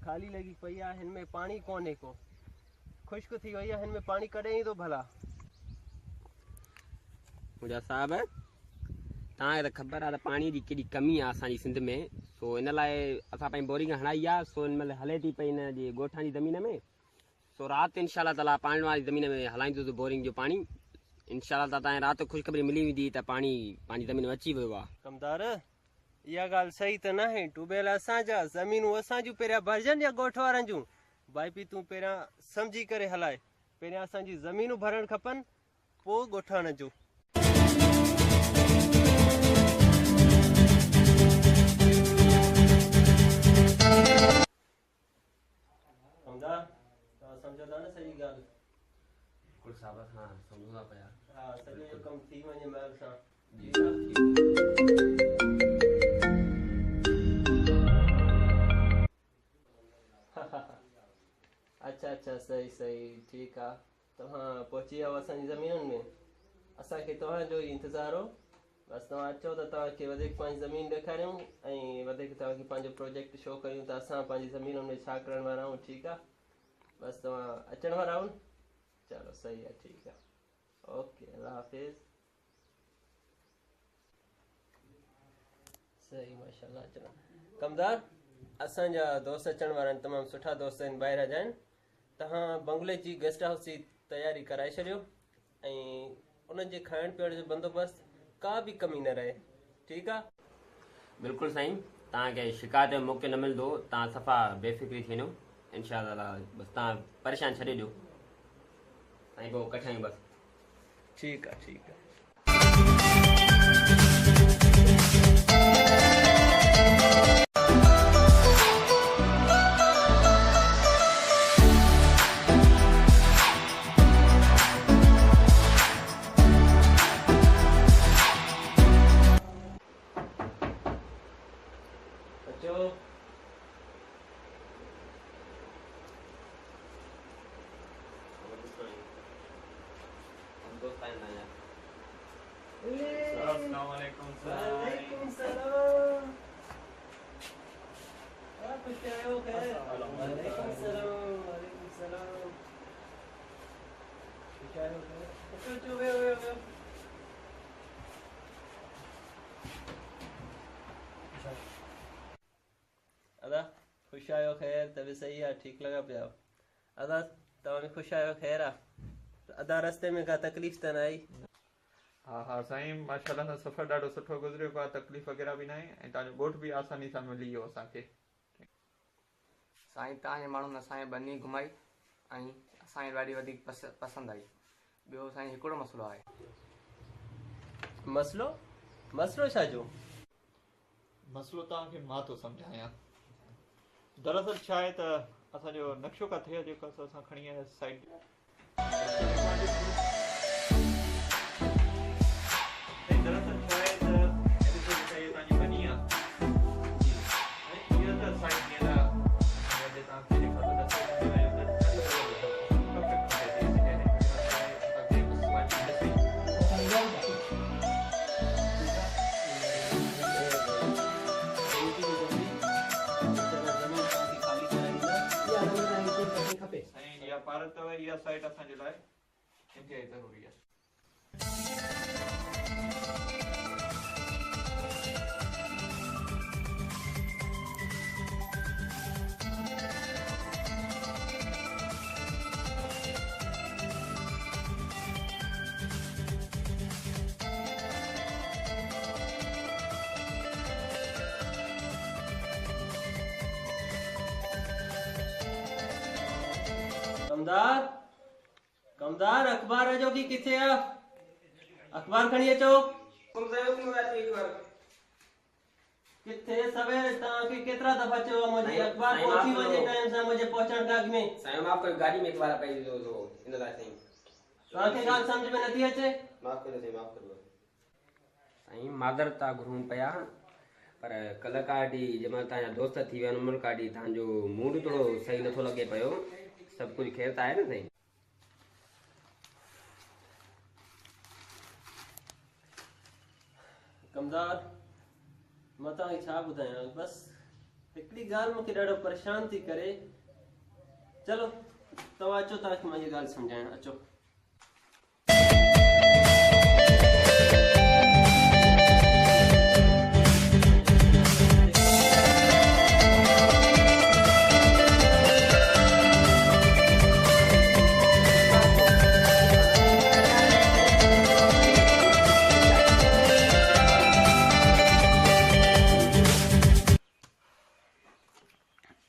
खाली लगी पई आहे, हिन में पानी कोने को, खुश्क थी वई आहे, हिन में पानी कॾहिं ईंदो भला? मुंहिंजा साहब तव्हांखे त ख़बर आहे त पाणीअ जी केॾी कमी आहे असांजी सिंध में, सो इन लाइ असां पंहिंजी बोरिंग हणाई आहे। सो हिन महिल हले थी पई हिन जी ॻोठां जी ज़मीन में। सो राति इंशाल्लाह ताला पाणी वारी ज़मीन में हलाईंदुसि बोरिंग जो पाणी। इंशाल्लाह ताला तव्हांखे राति ख़ुशख़बरी मिली वेंदी त पाणी पंहिंजी ज़मीन में अची वियो आहे। कमदार इहा ॻाल्हि सही त न आहे, ट्यूबवेल असांजा, ज़मीनूं असांजूं, पहिरियां भरजनि या ॻोठ वारनि जूं? भाई पी तूं पहिरियां सम्झी करे हलाए, पहिरियां असांजी ज़मीनूं भरणु खपनि, पोइ ॻोठाण जूं। कमदार तव्हां सम्झो था न सही ॻाल्हि? बिल्कुलु साहब, हा सम्झूं था पिया। हा, सॼो जो कमु थी वञे महिल सां। अच्छा अच्छा, सही सही, ठीकु आहे। तव्हां पहुची विया असांजी ज़मीनुनि में, असांखे तव्हांजो ई इंतज़ारु हो। बसि तव्हां अचो त तव्हांखे वधीक पंहिंजी ज़मीन ॾेखारियूं ऐं वधीक तव्हांखे पंहिंजो प्रोजेक्ट शो कयूं त असां पंहिंजी ज़मीनुनि में छा करण वारा आहियूं। ठीकु आहे, बसि तव्हां अचण वारा आहियो? चलो सही आहे, ठीकु आहे, ओके, अल्लाह हाफ़िज़। सही, माशाल्लाह। अचण कमदार, असांजा दोस्त अचण वारा आहिनि, तमामु सुठा दोस्त आहिनि, ॿाहिरां जा आहिनि। तव्हां बंगले जी गेस्ट हाउस जी तयारी कराए छॾियो ऐं उन्हनि जे खाइण पीअण जो बंदोबस्तु का बि कमी न रहे। ठीकु आहे? बिल्कुलु साईं, तव्हांखे शिकायत जो मौक़ो न मिलंदो, तव्हां सफ़ा बेफ़िक्री थी वञो। इंशाअल्लाह बसि तव्हां परेशान छॾे ॾियो साईं, पोइ कठायूं बसि। ठीकु आहे, ठीकु आहे। अचो। अस्सलामुअलैकुम सलाम। वालेकुम सलाम। खुश आयो, खैर? वालेकुम सलाम, वालेकुम सलाम। खुश आयो, खैर? अचो अचो, वेहो वेहो वेहो। अदा खुश आयो, खैर? तबीयत सही आहे? ठीकु लॻा पिया? अदा तव्हां बि खुश आयो, खैर आहे? अदा रस्ते में का तकलीफ़ त न आई? हाँ हाँ साईं, माशाल्लाह सां सफ़र ॾाढो सुठो गुज़रियो, का तकलीफ़ वग़ैरह बि न आहे ऐं तव्हांजो ॻोठ बि आसानी सां मिली वियो असांखे। साईं तव्हांजे माण्हुनि असांखे बनी घुमाई ऐं असांखे ॾाढी वधीक पसंदि आई। ॿियो साईं हिकिड़ो मसइलो आहे। मसलो? मसलो छा जो? मसइलो तव्हांखे मां थो सम्झायां। दरअसल छा आहे त असांजो नक्शो का थिए जेको असां खणी आया साइड दरअसल छा आहे त तव्हांजी बनी आहे इहा त साइड पारत अथव, इहा साइड असांजे लाइ इंतिहाई ज़रूरी आहे। कमदार, कमदार, अखबार जो की किथे है? अखबार खणी अचो। किथे सवेरे तव्हांखे केतिरा दफ़ा चयो मुझे अखबार पहुची वञे टाइम सां मुझे पहुचण काग में। साईं माफ़ कयो, गाड़ी में अखबार पई जो इन लाइ साईं। तव्हांखे ॻाल्हि सम्झ में नथी अचे? माफ़ कयो साईं, माफ़ कयो साईं, मादर था घुरूं पिया, पर कल्ह का ॾींहुं जंहिंमहिल तव्हांजा दोस्त थी विया आहिनि उन का ॾींहुं तव्हांजो मूड थोरो सही नथो लॻे पियो। सभु कुझु ख़ैर त आहे न साईं? कमदार, मां तव्हांखे छा ॿुधायां, बसि हिकिड़ी ॻाल्हि मूंखे ॾाढो परेशान थी करे। चलो तव्हां अचो, तव्हांखे मां इहा ॻाल्हि सम्झायां। अचो।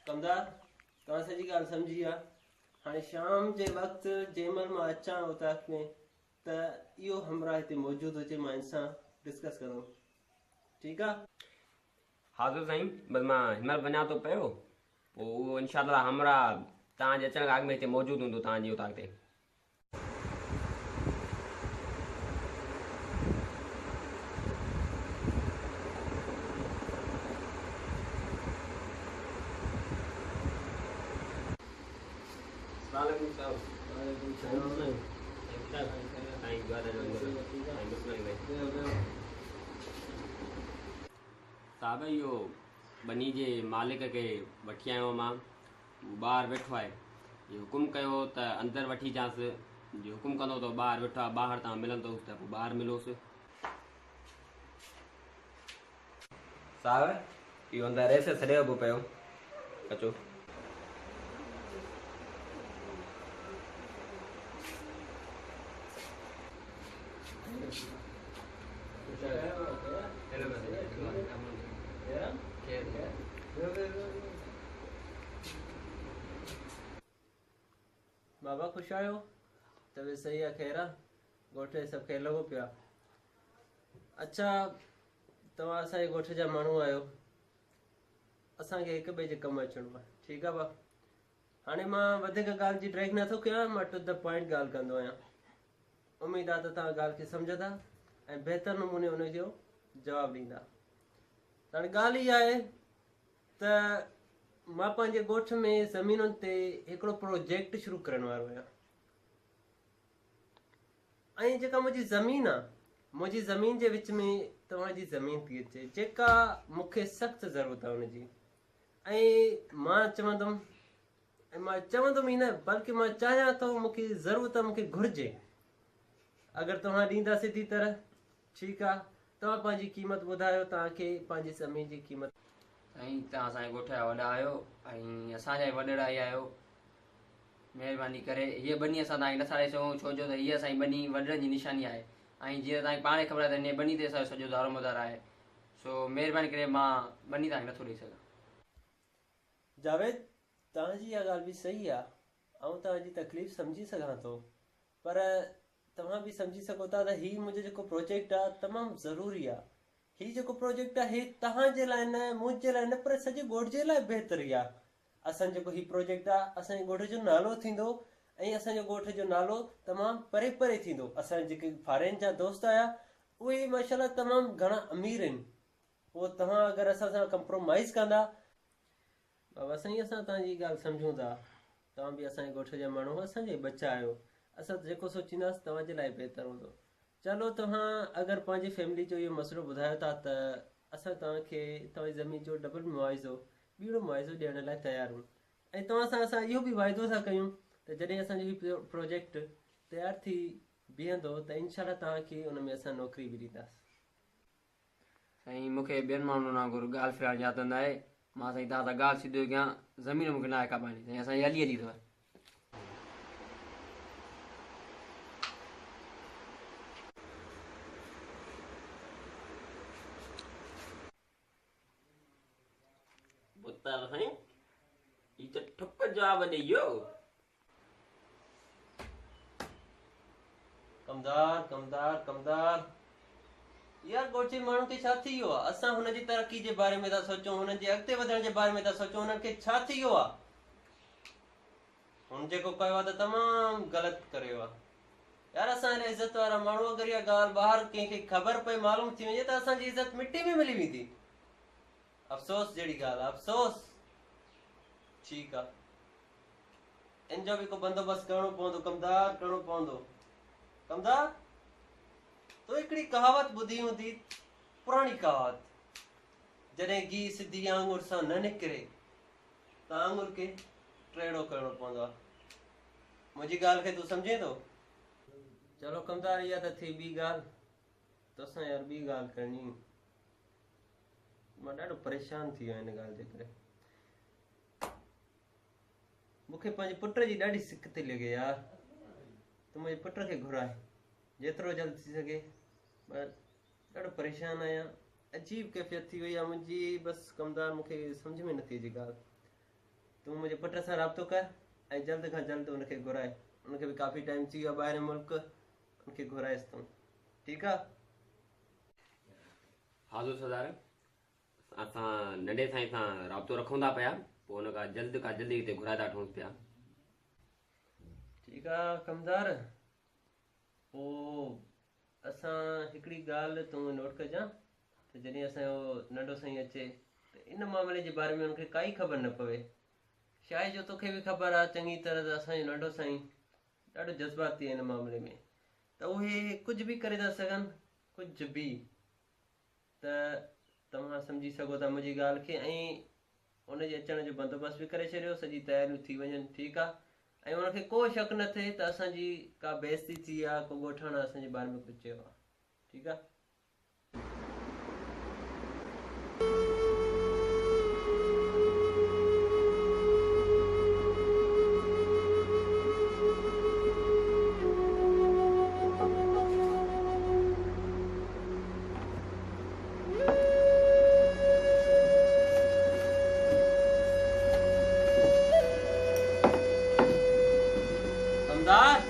कमदार, तव्हां सॼी ॻाल्हि सम्झी आहे। हाणे शाम जे वक़्तु जंहिंमहिल मां अचां उताक में त इहो हमरा हिते मौजूदु हुजे, मां हिन सां डिस्कस कंदुमि। ठीकु आहे? हाज़ुर साईं, बस मां हिनमहिल वञा थो पियो, पोइ उहो इनशाअल्लाह हमरा तव्हांजे अचण खां अॻु में हिते मौजूदु हूंदो तव्हांजी उताक ते। साहब, इहो बनी जे मालिक खे वठी आयो मां, ॿाहिरि वेठो आहे। इहो हुकुम कयो त अंदरि वठी अचांसि, जो हुकुम कंदो त ॿाहिरि वेठो आहे, ॿाहिरि तव्हां मिलंदोसि त पोइ ॿाहिरि मिलोसि। साहब, इहो अंदरि रेस छॾियो पियो पियो, अचो। बाबा ख़ुशि आहियो? तबियत सही आहे? ख़ैर आहे? ॻोठ सभु ख़ैर लॻो पिया? अच्छा, तव्हां असांजे ॻोठ जा माण्हू आहियो, असांखे हिक ॿिए जे कमु अचिणो आहे। ठीकु आहे भाउ? हाणे मां वधीक ॻाल्हि जी ड्रैग नथो कयां, मां टू द पॉइंट ॻाल्हि कंदो आहियां। उमेदु आहे त तव्हां ॻाल्हि खे सम्झंदा ऐं बहितर नमूने हुनजो जवाबु ॾींदा। हाणे ॻाल्हि इहा आहे त मां पंहिंजे ॻोठ में ज़मीनुनि ते हिकिड़ो प्रोजेक्ट शुरू करण वारो आहियां। ऐं जेका मुंहिंजी ज़मीन आहे, मुंहिंजी ज़मीन जे विच में तव्हांजी ज़मीन थी अचे, जेका मूंखे सख़्तु ज़रूरत आहे हुनजी। ऐं मां चवंदुमि ई न, बल्कि मां चाहियां थो, मूंखे ज़रूरत आहे, मूंखे घुरिजे। अगरि तव्हां ॾींदा सिधी तरह, ठीकु आहे। तव्हां पंहिंजी क़ीमत ॿुधायो, तव्हांखे पंहिंजी ज़मीन जी क़ीमत। साईं, तव्हां असांजे ॻोठ जा वॾा आहियो ऐं असांजा वॾेरा ई आहियो। महिरबानी करे हीअ बनी असां तव्हांखे नथा ॾेई सघूं, छो जो त हीअ असांजी बनी वॾनि जी निशानी आहे। ऐं जीअं तव्हांखे पाण खे ख़बर आहे त हिन बनी ते असांजो सॼो दारोमदार आहे। सो महिरबानी करे मां बनी तव्हांखे नथो ॾेई सघां। जावेद, तव्हांजी इहा ॻाल्हि बि सही आहे, ऐं तव्हांजी तकलीफ़ सम्झी सघां थो, पर तव्हां बि सम्झी सघो था त हीउ मुंहिंजो जेको प्रोजेक्ट आहे तमामु ज़रूरी आहे। हीउ जेको प्रोजेक्ट आहे हीउ तव्हांजे लाइ न, मुंहिंजे लाइ न, पर सॼे ॻोठ जे लाइ बहितरी आहे। असांजो जेको हीउ प्रोजेक्ट आहे, असांजे ॻोठ जो नालो थींदो ऐं असांजो ॻोठ जो नालो तमामु परे परे थींदो। असांजे जेके फॉरेन जा दोस्त आया, उहे माशाल्लाह तमामु घणा अमीर आहिनि। पोइ तव्हां अगरि असां सां कंप्रोमाइज़ कंदा। बाबा साईं, असां तव्हांजी ॻाल्हि सम्झूं था, तव्हां बि असांजे ॻोठ जा माण्हू, असांजे बच्चा आहियो। असां जेको सोचींदासीं तव्हांजे लाइ बहितर हूंदो। चलो, तव्हां अगरि पंहिंजी फैमिली जो इहो मसइलो ॿुधायो था त असां तव्हांखे तव्हांजी ज़मीन जो डबल मुआविज़ो, ॿीणो मुआविज़ो ॾियण लाइ तयारु आहियूं। ऐं तव्हां सां असां इहो बि वाइदो था कयूं त जॾहिं असांजो हीउ प्रोजेक्ट तयारु थी बीहंदो त इनशाला तव्हांखे हुन में असां नौकिरी बि ॾींदासीं। साईं, मूंखे ॿियनि माण्हुनि वांगुरु ॻाल्हि फिराइण यादि न आहे। मां साईं तव्हां सां ॻाल्हि सिधो कयां, ज़मीन मूंखे न आहे काबानी, साईं असांजी हली हली अथव। साईं, ही त ठुक जवाब ॾेई वियो। कमदार कमदार कमदार, यार ॻोठ जे माण्हुनि खे छा थी वियो आहे? असां हुनजी तरक़ी जे बारे में था सोचूं, हुननि जे अॻिते वधण जे बारे में था सोचूं, हुननि खे छा थी वियो आहे? हुन जेको कयो आहे त तमामु ग़लति करियो आहे। यार असां हिन इज़त वारा माण्हू, अगरि इहा ॻाल्हि ॿाहिरि कंहिंखे ख़बर पए, मालूम थी वञे त असांजी इज़त मिटी में मिली वेंदी। अफ़सोस जहिड़ी ॻाल्हि आहे, अफ़सोस। ठीकु आहे, इन जो बि को बंदोबस्तु करणो पवंदो कमदार, करणो पवंदो। कमदार, तो हिकिड़ी कहावत ॿुधी हूंदी, पुराणी कहावत, जॾहिं घी सिधी आंगुर सां न निकिरे त आंगुर खे टेढ़ो करणो पवंदो आहे। मुंहिंजी ॻाल्हि खे तूं सम्झे थो? चलो कमदार, इहा त थी ॿी ॻाल्हि। तोसां यार ॿी ॻाल्हि करणी। मां ॾाढो परेशान थी वियो आहियां हिन ॻाल्हि जे करे। मूंखे पंहिंजे पुट जी ॾाढी सिक थी लॻे यार। तूं मुंहिंजे पुट खे घुराए जेतिरो जल्द थी सघे। मां ॾाढो परेशान आहियां। अजीब कैफ़ियत थी वई आहे मुंहिंजी। बसि कमदार, मूंखे सम्झ में नथी अचे ॻाल्हि। तूं मुंहिंजे पुट सां राब्तो कर ऐं जल्द खां जल्द उनखे घुराए। उनखे बि काफ़ी टाइम थी वियो आहे ॿाहिरि मुल्क। उनखे घुराएसि तूं, ठीकु आहे? हाज़ुर सरदार, असां नंढे साईं सां राब्तो रखूं था पिया, पोइ हुन खां जल्दी हिते घुराए था वठूंसि पिया। ठीकु आहे कमदार। पोइ असां हिकिड़ी ॻाल्हि तूं नोट कजां त जॾहिं असांजो नंढो साईं अचे त इन मामले जे बारे में उनखे काई ख़बर न पवे। शायदि जो तोखे बि ख़बर आहे चङी तरह त असांजो नंढो साईं ॾाढो जज़्बाती आहे हिन मामले में। त उहे कुझु बि करे था सघनि, कुझु बि। त तव्हां सम्झी सघो था मुंहिंजी ॻाल्हि खे। ऐं उनजे अचण जो बंदोबस्तु बि करे छॾियो, सॼी तयारियूं थी वञनि, ठीकु आहे? ऐं उनखे को शक न थिए त असांजी का बेइज़ती थी आहे, को ॻोठाणा असांजे बारे में कुझु चयो आहे, ठीकु आहे? कमदार,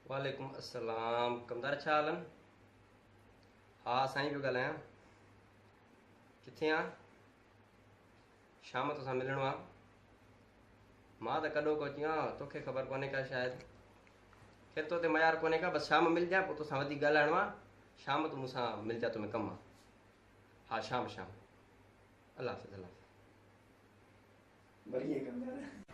वालेकुम अस्सलाम। कमदार, छा हाल आहिनि? हा, साईं पियो ॻाल्हायां। किथे आहे? शाम तोसां मिलणो आहे। मां त कॾो को अची आहियां, तोखे ख़बर कोन्हे का शायदि। खैर तो ते मयार कोन्हे का, बसि शाम मिलजांइ, पोइ तोसां वधीक ॻाल्हाइणो आहे। शाम तूं मूंसां मिलजांइ, तोमें कमु आहे। हा, शाम। अल्लाह हाफ़िज़, अल्लाह हाफ़िज़। बढ़िया कमदार।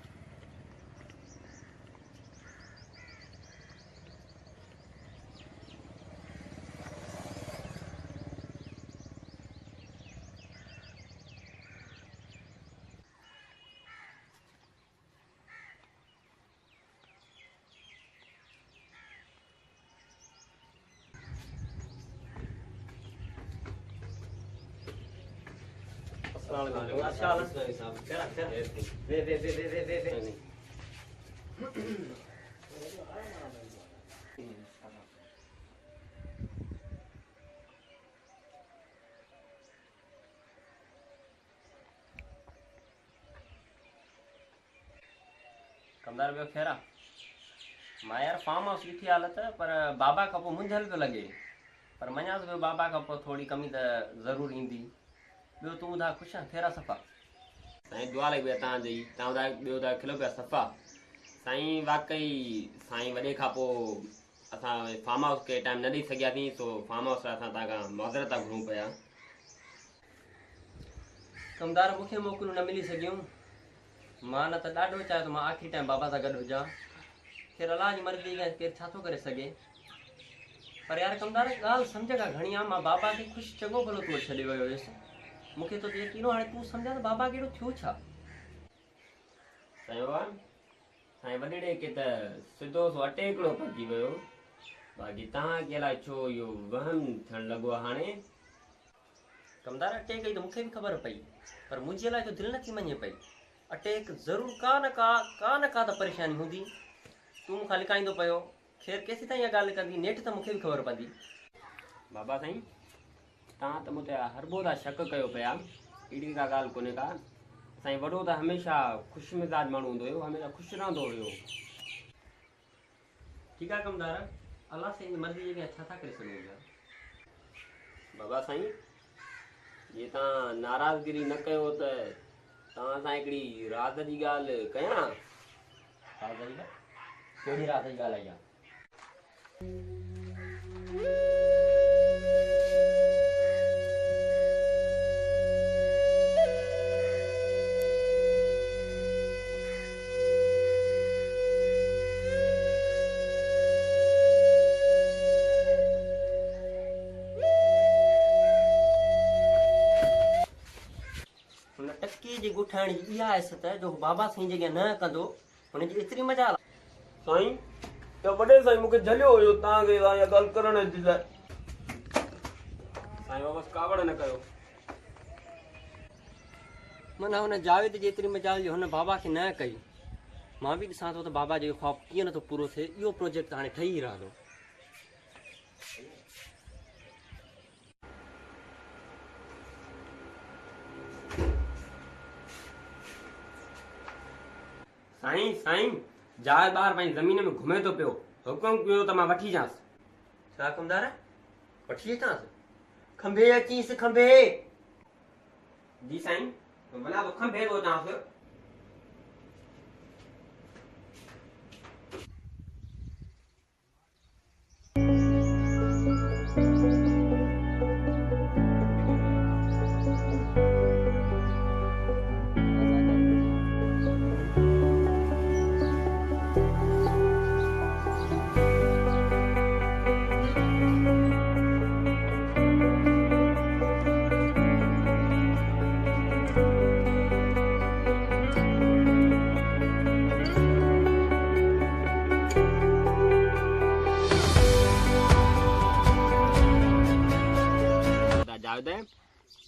वे कमदार ॿियो ख़ैरु आहे? मां यार फार्म हाउस ॾिठी हालत, पर बाबा खां पोइ मुंझल पियो लॻे, पर मञा थो पियो बाबा खां पोइ थोरी कमी त ज़रूरु ईंदी। ॿियो तूं ॿुधाए ख़ुशि आहे? ख़ैरु आहे सफ़ा? साईं दुआ लॻी पिया तव्हांजी। तव्हां ॿुधायो ॿियो ॿुधायो खिलो पिया सफ़ा? साईं वाकई साईं वॾे खां पोइ असां फार्म हाउस के टाइम न ॾेई सघियासीं, सो फार्म हाउस लाइ असां तव्हां खां माज़रत था घुरूं पिया। कमदार मूंखे मोकिलियूं न मिली सघियूं। मां न त ॾाढो चाहियां त मां आख़िरी टाइम बाबा सां गॾु हुजां। ख़ैर अलाह जी मर्ज़ी खां केरु छा थो करे सघे। पर यार कमदार ॻाल्हि सम्झ खां घणी आहे। मां बाबा खे ख़ुशि चङो भलो तूं छॾे वियो हुयुसि। मूंखे तो यकीन हाणे तूं सम्झा त बाबा कहिड़ो थियो छा? साईं बाबा साईं वॾेड़े खे त सिधो सो अटे हिकिड़ो पइजी वियो, बाक़ी तव्हांखे अलाए छो इहो वहम थियणु लॻो आहे हाणे। कमदार अटैक कई त मूंखे बि ख़बर पई, पर मुंहिंजे लाइ त दिलि नथी मञे पई। अटैक ज़रूरु का न का त परेशानी हूंदी। तूं मूंखां लिकाईंदो पियो। ख़ैर केसीं ताईं इहा ॻाल्हि लिकंदी, नेठि त मूंखे बि ख़बर पवंदी। बाबा साईं तव्हां त मूं ते हरबो था शक कयो पिया, अहिड़ी का ॻाल्हि कोन्हे का। साईं वॾो त हमेशह ख़ुशि मिज़ाज माण्हू हूंदो हुयो, हमेशह ख़ुशि रहंदो हुयो। ठीकु आहे कमदार, अलाह साईं जी मर्ज़ी जे छा था करे सघूं पिया। बाबा साईं जे तव्हां नाराज़गिरी न कयो त तव्हां सां हिकिड़ी रात जी ॻाल्हि कयां? रात जी ॻाल्हि? कहिड़ी रात जी ॻाल्हि आई आहे? हुन टकीअ जी ॻुठाइण जी इहा हैसियत जो बाबा साईं जॻह न कंदो, हुनजी एतिरी मजाल। साईं त वॾे साईं मूंखे झलियो हुयो तव्हांखे इहा ॻाल्हि करण जे लाइ। साईं बाबा कावड़ न कयो। माना हुन जावेद जी एतिरी मजाल जो हुन बाबा खे न कई। मां बि ॾिसां थो त बाबा जो ख़्वाब कीअं नथो पूरो थिए। इहो प्रोजेक्ट हाणे ठही रहियो। साईं साईं जावेद ॿार पंहिंजी ज़मीन में घुमे थो पियो, हुकुम कयो त मां वठी अचांसि। छा कमदार? वठी अचांसि? खंभे अचीसि खंभे। जी साईं भला तो खंभे थो अचांसि।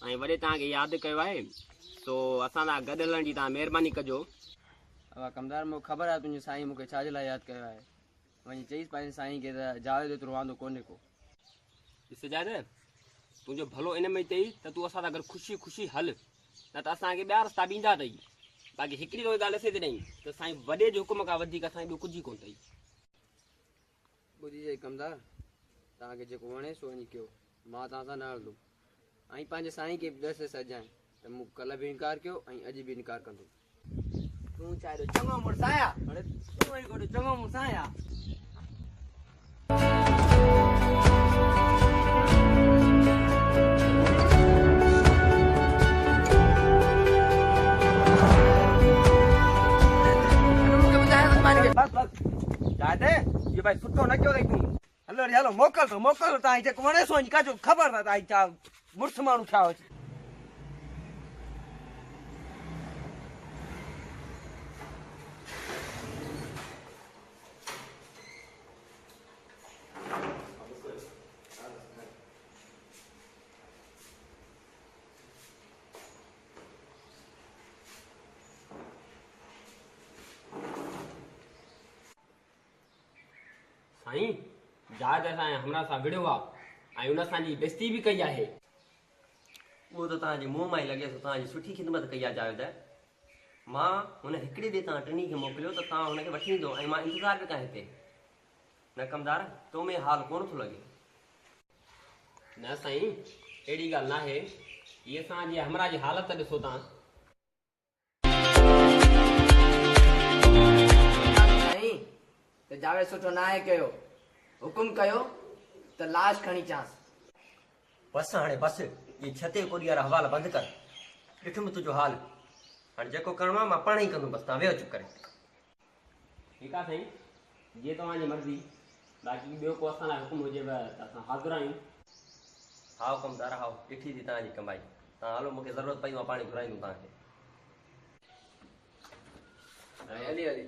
ऐं वॾे तव्हांखे यादि कयो आहे, सो असां सां गॾु हलण जी तव्हां महिरबानी कजो। अब कमदार मूंखे ख़बर आहे तुंहिंजे साईं मूंखे छाजे लाइ यादि कयो आहे। वञी चईसि पंहिंजे साईं खे त जावेद एतिरो वांदो कोन्हे को। ॾिस जावेद तुंहिंजो भलो इन में अथई त तूं असां सां गॾु ख़ुशी ख़ुशी हल, न त असांखे ॿिया रस्ता ॾींदा अथई। बाक़ी हिकिड़ी तो ॻाल्हि असे तॾहिं त साईं वॾे जो हुकुम खां वधीक असांखे ॿियो कुझु ई कोन्ह अथई। ॿुधी जाई कमदार, तव्हांखे जेको वणे सो वञी कयो, मां तव्हां सां न हलंदुमि। ऐं पंहिंजे साईं खे बि ॾस सजाए त मूं कल्ह बि इनकार कयो ऐं अॼु बि इनकार कंदुमि। तूं चाहे चङो मुड़ुसु आया, हाणे तूं वरी कोई चङो मुड़ुसु आया। ये भाई सुठो न कयो अथई तूं। हलो हलो मोकिल थो तव्हां जेको वणे सो कजो। ख़बर आहे तव्हां छा मुड़ुसु माण्हू छा हुजे। साईं जावेद असांजे हमरा सां विड़ियो आहे ऐं हुन असांजी बेइज़ती बि कई आहे। उहो त तव्हांजे मुंहं मां ई लॻे थो तव्हांजी सुठी ख़िदमत कई आहे जावेद। मां हुन हिकिड़ी ॾे तव्हां टिनी खे मोकिलियो त तव्हां हुनखे वठी ईंदो ऐं मां इंतज़ारु पियो कयां हिते। न कमदार, तो में हाल कोन थो लॻे। न साईं, अहिड़ी ॻाल्हि न आहे। इहे असांजी हमरा जी हालत ॾिसो तव्हां। साईं त जावेद सुठो न आहे कयो, हुकुम कयो त लाश खणी चांस। बसि हाणे बसि, इहे छते कोॾी वारा हवाला बंदि कर। ॾिठुमि तुंहिंजो हाल, हाणे जेको करिणो आहे मां पाण ई कंदुमि। बसि तव्हां वेहो चुप करे। ठीकु आहे साईं, जीअं तव्हांजी मर्ज़ी। बाक़ी ॿियो को असां लाइ हुकुम हुजेव त असां हाज़िर आहियूं। हा हुकुमदार, हा, ॾिठी थी तव्हांजी कमाई। तव्हां हलो, मूंखे ज़रूरत पई मां पाणी घुराईंदुमि तव्हांखे। हली हली।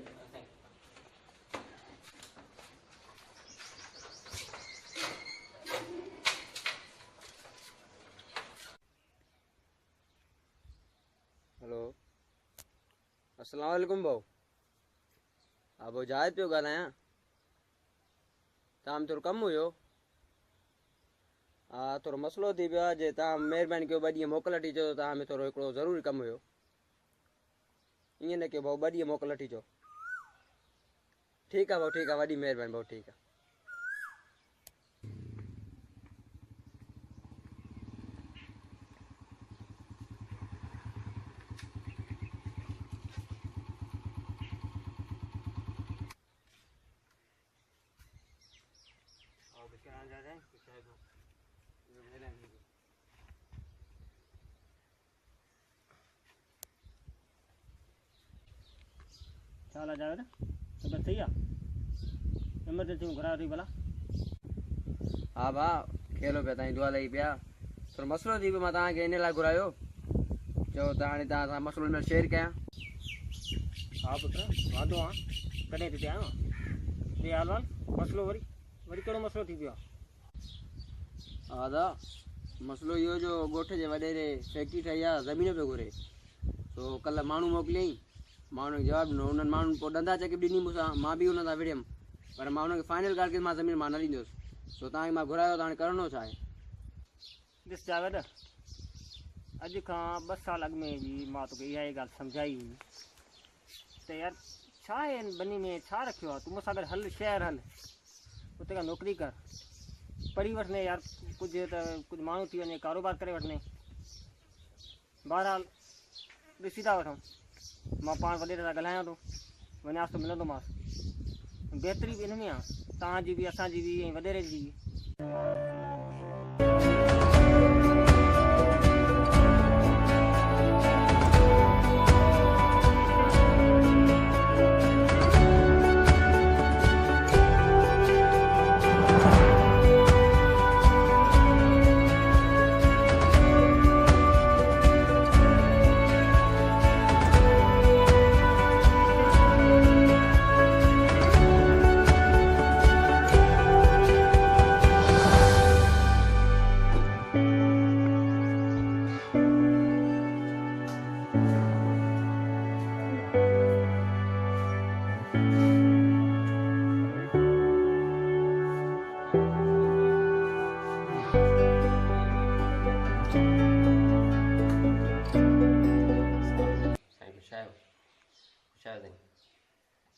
हेलो, अस्सलाम वालेकुम भाऊ। हा भाऊ, जावेद पियो ॻाल्हायां। तव्हां में थोरो कमु हुयो। हा, थोरो मसइलो थी पियो आहे। जे तव्हां महिरबानी कयो 2 ॾींहं मोकल वठी अचो त तव्हां में थोरो हिकिड़ो ज़रूरी कमु हुयो। ईअं न कयो भाऊ, 2 ॾींहं मोकल वठी अचो। ठीकु आहे भाऊ, ठीकु आहे, वॾी महिरबानी भाऊ, ठीकु आहे। छा हाल आहे जावेद? तबियत सही आहे? एमरजेंसी में घुरायो अथई भला? हा भाउ, खेलो पिया, तव्हांजी दुआ लही पिया। थोरो मसइलो थी पियो, मां तव्हांखे इन लाइ घुरायो। चओ त हाणे तव्हां सां मसइलो हिन शेयर कयां। हा पुटु, वांदो आहे। कॾहिं हिते आयो आहे? ॿिए हाल वाल मसइलो वरी कहिड़ो मसइलो थी पियो आहे? हा दा, मसइलो इहो जो ॻोठ जे वॾेरे फैक्ट्री ठही आहे, ज़मीन पियो घुरे। तो कल्ह माण्हू मोकिलियईं, माण्हू जवाबु ॾिनो। उन्हनि माण्हुनि पोइ ॾंदा चकी बि ॾिनी मूंसां, मां बि हुन सां विड़ियमि। पर मां हुनखे फाइनल ॻाल्हि कई, मां ज़मीन मां न ॾींदुसि। तो तव्हांखे मां घुरायो त हाणे करिणो छा आहे? ॾिस जावेद, अॼु खां 2 साल अॻु में बि मां तोखे इहा ई ॻाल्हि सम्झाई हुई त यार छा आहे हिन बनी में, छा रखियो आहे? तूं मूंसां गॾु हल, शहर हल, उते खां नौकिरी कर, पढ़ी वठने यार, कुझु माण्हू थी वञे, कारोबार करे वठने। बहरहाल ॾिसी था वठूं, मां पाण वॾेरे सां ॻाल्हायां थो, वञासि तो मिलंदोमांसि। बहितरी बि इन में आहे, तव्हांजी बि, असांजी बि, ऐं वॾेरे जी बि।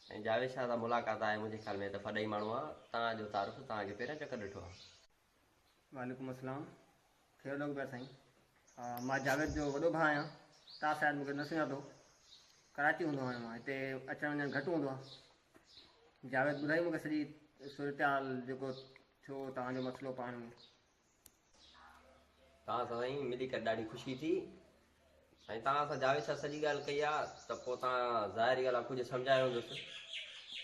ऐं जावेद शाह सां मुलाक़ात आहे मुंहिंजे ख़्याल में त फॾई माण्हू आहे। तव्हांजो तारुफ़ तव्हांखे पहिरियों चकर ॾिठो आहे। वालेकुम अस्सलाम, कहिड़ो ॾोंग पिया साईं? हा, मां जावेद जो वॾो भाउ आहियां। तव्हां शायदि मूंखे न सुञातो, कराची हूंदो आहियां मां, हिते अचणु वञणु घटि हूंदो आहे। जावेद ॿुधाई मूंखे सॼी सूरत-हाल जेको थियो तव्हांजो मसइलो पाण में। तव्हां सां साईं मिली करे ॾाढी ख़ुशी थी। ऐं तव्हां सां जावेद सां सॼी ॻाल्हि कई आहे त पोइ तव्हां ज़ाहिरी ॻाल्हि आहे कुझु सम्झायो हूंदुसि।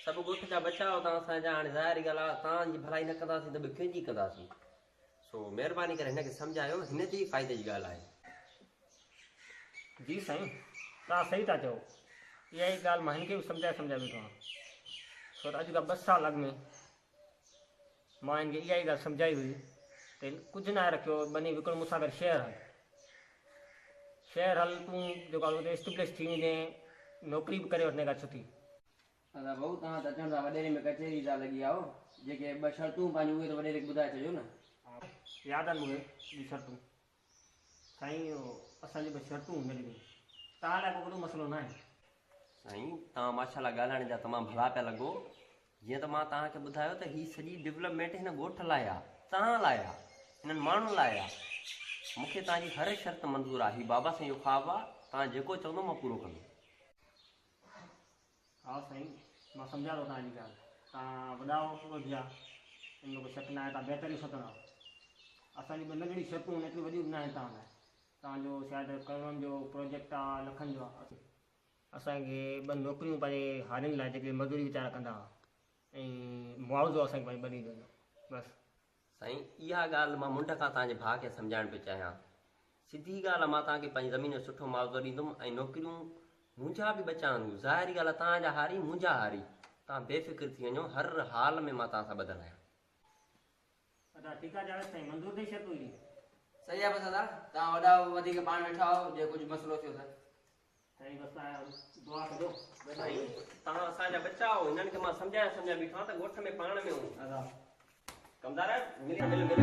सभु ॻोठ जा बचाओ तव्हां असांजा, हाणे ज़ाहिरी ॻाल्हि आहे तव्हांजी भलाई न कंदासीं त ॿियो कंहिंजी कंदासीं। सो महिरबानी करे हिनखे सम्झायो, हिन जी फ़ाइदे जी ॻाल्हि आहे। जी साईं, तव्हां सही था चओ। इहा ई ॻाल्हि मां हिनखे बि सम्झाए वेठो आहियां। छो त अॼु खां 2 साल अॻु में मां हिनखे इहा ई ॻाल्हि सम्झाई हुई त कुझु न रखियो, बनी विकिणो, मूंसां गॾु शहर हल, तूं जेको आहे एस्टेब्लिश थी वञे, नौकिरी बि करे वठने खां सुठी। अदा भाऊ, तव्हां त अचण सां वॾेरे में कचहरी था लॻी आओ। जेके 2 शर्तूं पंहिंजूं उहे त वॾेरे खे ॿुधाए छॾियो न। यादि आहिनि मूंखे ॿी शर्तूं साईं, असांजी 2 शर्तूं मिली वयूं। तव्हां लाइ को वॾो मसइलो न आहे। साईं तव्हां माशाल्लाह ॻाल्हाइण जा तमामु भला पिया लॻो। जीअं त मां तव्हांखे ॿुधायो त हीअ सॼी डेवलपमेंट हिन ॻोठ लाइ आहे, तव्हां लाइ आहे, हिननि माण्हुनि लाइ आहे। मूंखे तव्हांजी हर शर्त मंज़ूरु आहे। हीउ बाबा साईं जो ख़्वाबु आहे, तव्हां जेको चवंदो मां पूरो कंदुमि। हा साईं, मां सम्झा थो तव्हांजी ॻाल्हि। तव्हां वॾा हुआ, इन में कोई शक न आहे, तव्हां बहितरीन सोचंदा। असांजी ॿ नंढड़ी शर्तूं आहिनि, एतिरियूं वॾियूं न आहिनि तव्हां लाइ। तव्हांजो शायदि करोड़नि जो प्रोजेक्ट आहे, लखनि जो आहे। असांखे 2 नौकिरियूं पंहिंजे हारियुनि लाइ जेके मज़दूरी वीचारा कंदा हुआ, ऐं मुआवज़ो असांखे पंहिंजी 2 ॾींहं जो बसि। साईं इहा ॻाल्हि मां मुंड खां तव्हांजे भाउ खे सम्झाइण पियो चाहियां। सिधी ॻाल्हि आहे, मां तव्हांखे पंहिंजी ज़मीन जो सुठो मुआवज़ो ॾींदुमि ऐं नौकिरियूं मुंहिंजा बि बचाईंदुमि। ज़ाहिरी ॻाल्हि आहे, तव्हांजा हारी मुंहिंजा हारी। तव्हां बेफ़िक्र थी वञो, हर हाल में मां तव्हां सां ॿधलु आहियां। अच्छा ठीकु आहे जावेद साईं, मंज़ूर अथई शर्तूं इहे? सही आहे। बसि दादा तव्हां वॾा वधीक पाण वेठा आहियो, जे कुझु मसइलो थियो त साईं बसि तव्हां दुआ कजो। साईं तव्हां असांजा बचा आहियो, हिननि खे मां सम्झाए बीठो आहियां त ॻोठ में पाण में हूं कमदार मिली मिल मिल